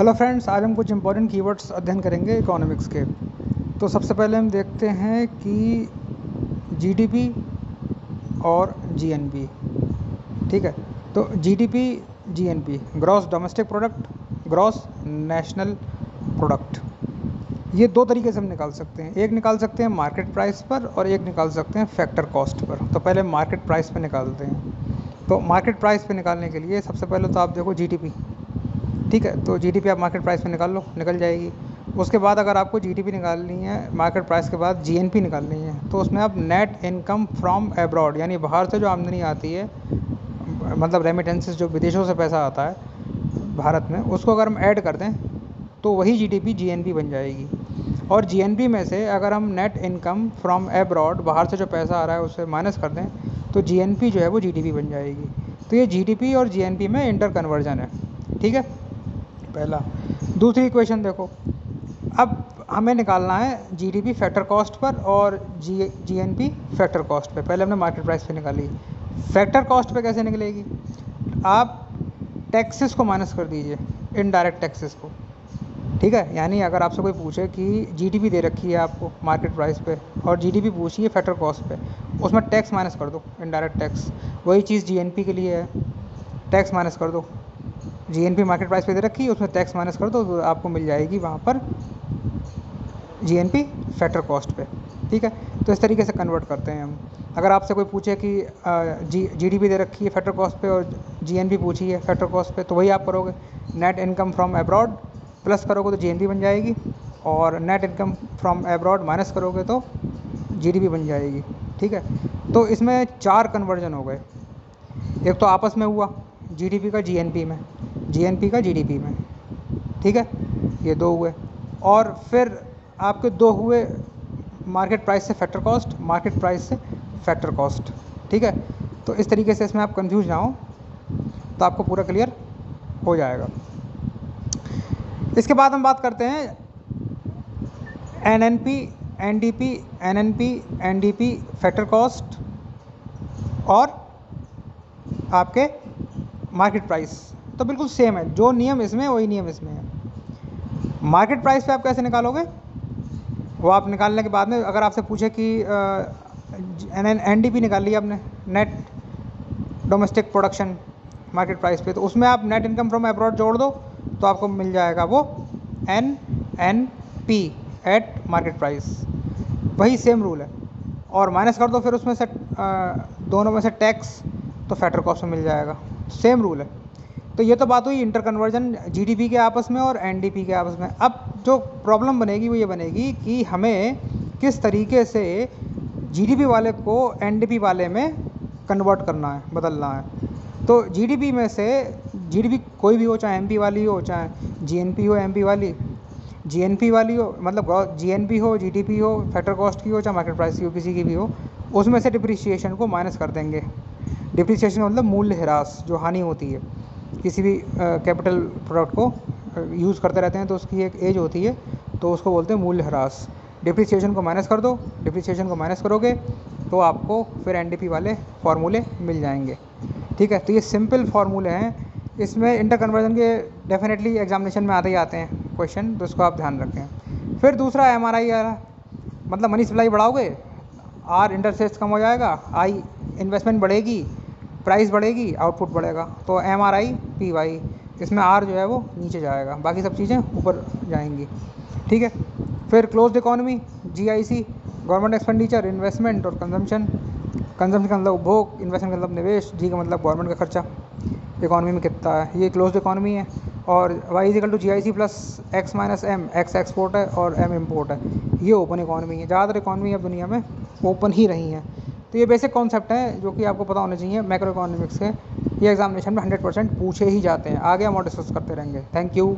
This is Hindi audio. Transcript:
हेलो फ्रेंड्स, आज हम कुछ इंपॉर्टेंट कीवर्ड्स अध्ययन करेंगे इकोनॉमिक्स के। तो सबसे पहले हम देखते हैं कि जीडीपी और जीएनपी। ठीक है, तो GDP GNP gross domestic product, gross national product, ये दो तरीके से हम निकाल सकते हैं। एक निकाल सकते हैं मार्केट प्राइस पर और एक निकाल सकते हैं फैक्टर कॉस्ट पर। तो पहले मार्केट प्राइस पर निकालते हैं। तो मार्केट प्राइस पर निकालने के लिए सबसे पहले तो आप देखो जीडीपी। ठीक है, तो जीडीपी आप मार्केट प्राइस में निकाल लो, निकल जाएगी। उसके बाद अगर आपको जीडीपी निकालनी है मार्केट प्राइस के बाद जीएनपी निकालनी है, तो उसमें आप नेट इनकम फ्रॉम अब्रॉड, यानी बाहर से जो आमदनी आती है, मतलब रेमिटेंसेस, जो विदेशों से पैसा आता है भारत में, उसको अगर हम ऐड कर दें तो वही जीडीपी जीएनपी बन जाएगी। और जीएनपी में से अगर हम नेट इनकम फ्रॉम अब्रॉड, बाहर से जो पैसा आ रहा है उससे माइनस कर दें, तो जीएनपी जो है वो जीडीपी बन जाएगी। तो ये जीडीपी और जीएनपी में इंटर कन्वर्जन है। ठीक है, पहला। दूसरी इक्वेशन देखो, अब हमें निकालना है जीडीपी फैक्टर कॉस्ट पर और जीएनपी फैक्टर कॉस्ट पर। पहले हमने मार्केट प्राइस पे निकाली, फैक्टर कॉस्ट पे कैसे निकलेगी? आप टैक्सेस को माइनस कर दीजिए, इनडायरेक्ट टैक्सेस को। ठीक है, यानी अगर आपसे कोई पूछे कि जीडीपी दे रखी है आपको मार्केट प्राइस पे और जीडीपी पूछी है फैक्टर कॉस्ट पे, उसमें टैक्स माइनस कर दो, इनडायरेक्ट टैक्स। वही चीज़ जीएनपी के लिए है, टैक्स माइनस कर दो। जीएनपी मार्केट प्राइस पे दे रखी है, उसमें टैक्स माइनस कर दो, तो आपको मिल जाएगी वहाँ पर जीएनपी फैक्टर कॉस्ट पे। ठीक है, तो इस तरीके से कन्वर्ट करते हैं हम। अगर आपसे कोई पूछे कि जीडीपी दे रखी है फैक्टर कॉस्ट पे और जीएनपी पूछी है फैक्टर कॉस्ट पे, तो वही आप करोगे, net income from abroad plus करोगे तो जीएनपी बन जाएगी, और net income from abroad minus करोगे तो जीडीपी बन जाएगी। ठीक है, तो इसमें 4 कन्वर्जन हो गए। एक तो आपस में हुआ जीडीपी का जीएनपी में, जीएनपी का जीडीपी में। ठीक है, ये 2 हुए। और फिर आपके 2 हुए मार्केट प्राइस से फैक्टर कॉस्ट, मार्केट प्राइस से फैक्टर कॉस्ट। ठीक है, तो इस तरीके से इसमें आप कंफ्यूज ना हो, तो आपको पूरा क्लियर हो जाएगा। इसके बाद हम बात करते हैं NNP, NDP, NNP, NDP factor cost और आपके मार्केट प्राइस। तो बिल्कुल सेम है, जो नियम इसमें वही नियम इसमें है। मार्केट प्राइस पे आप कैसे निकालोगे? वो आप निकालने के बाद में अगर आपसे पूछे कि एनडीपी निकाल लिया आपने, net domestic production market price पे, तो उसमें आप नेट इनकम फ्रॉम अब्रॉड जोड़ दो तो आपको मिल जाएगा वो एनएनपी एट मार्केट प्राइस। वही सेम रूल है। और माइनस कर दो फिर उसमें से दोनों में से टैक्स, तो फैक्टर कॉस्ट में मिल जाएगा। सेम रूल है। तो ये तो बात हुई इंटर कन्वर्जन जीडीपी के आपस में और एनडीपी के आपस में। अब जो प्रॉब्लम बनेगी वो ये बनेगी कि हमें किस तरीके से जीडीपी वाले को एनडीपी वाले में कन्वर्ट करना है, बदलना है। तो जीडीपी में से, जीडीपी कोई भी हो, चाहे एमपी वाली हो, चाहे जीएनपी हो, एमपी वाली, जीएनपी वाली हो, मतलब जीएनपी हो, जीडीपी हो, फैक्टर कॉस्ट की हो, चाहे मार्केट प्राइस की हो, किसी की भी हो, उसमें से डिप्रिसिएशन को माइनस कर देंगे। डिप्रिसिएशन मतलब मूल्य ह्रास, जो हानि होती है किसी भी कैपिटल प्रोडक्ट को यूज़ करते रहते हैं तो उसकी एक एज होती है, तो उसको बोलते हैं मूल्य ह्रास। डिप्रिसिएशन को माइनस कर दो, डिप्रिसिएशन को माइनस करोगे तो आपको फिर एनडीपी वाले फार्मूले मिल जाएंगे। ठीक है, तो ये सिंपल फार्मूले हैं। इसमें इंटर कन्वर्जन के डेफिनेटली एग्जामिनेशन में आते ही आते हैं क्वेश्चन, तो इसको आप ध्यान रखें। फिर दूसरा एमआरआई आ रहा, मतलब मनी सप्लाई बढ़ाओगे, आर इंटरसेस कम हो जाएगा, आई इन्वेस्टमेंट बढ़ेगी, प्राइस बढ़ेगी, आउटपुट बढ़ेगा, तो एमआरआई पी वाई। इसमें आर जो है वो नीचे जाएगा, बाकी सब चीज़ें ऊपर जाएंगी। ठीक है, फिर closed economy, GIC, government expenditure, investment और कंजम्पशन। कंजम्पशन का मतलब उपभोग, इन्वेस्टमेंट का मतलब निवेश, जी का मतलब गवर्नमेंट का खर्चा इकोनॉमी में कितना है, ये क्लोज्ड इकोनॉमी है। और Y is equal to GIC plus X minus M, X export है और एम इम्पोर्ट है, ये ओपन इकोनॉमी है। ज़्यादातर इकोनॉमी अब दुनिया में ओपन ही रही हैं। तो ये बेसिक कॉन्सेप्ट हैं जो कि आपको पता होने चाहिए मैक्रो इकोनॉमिक्स के। ये एग्जामिनेशन में 100% पूछे ही जाते हैं। आगे हम और डिस्कस करते रहेंगे। Thank you.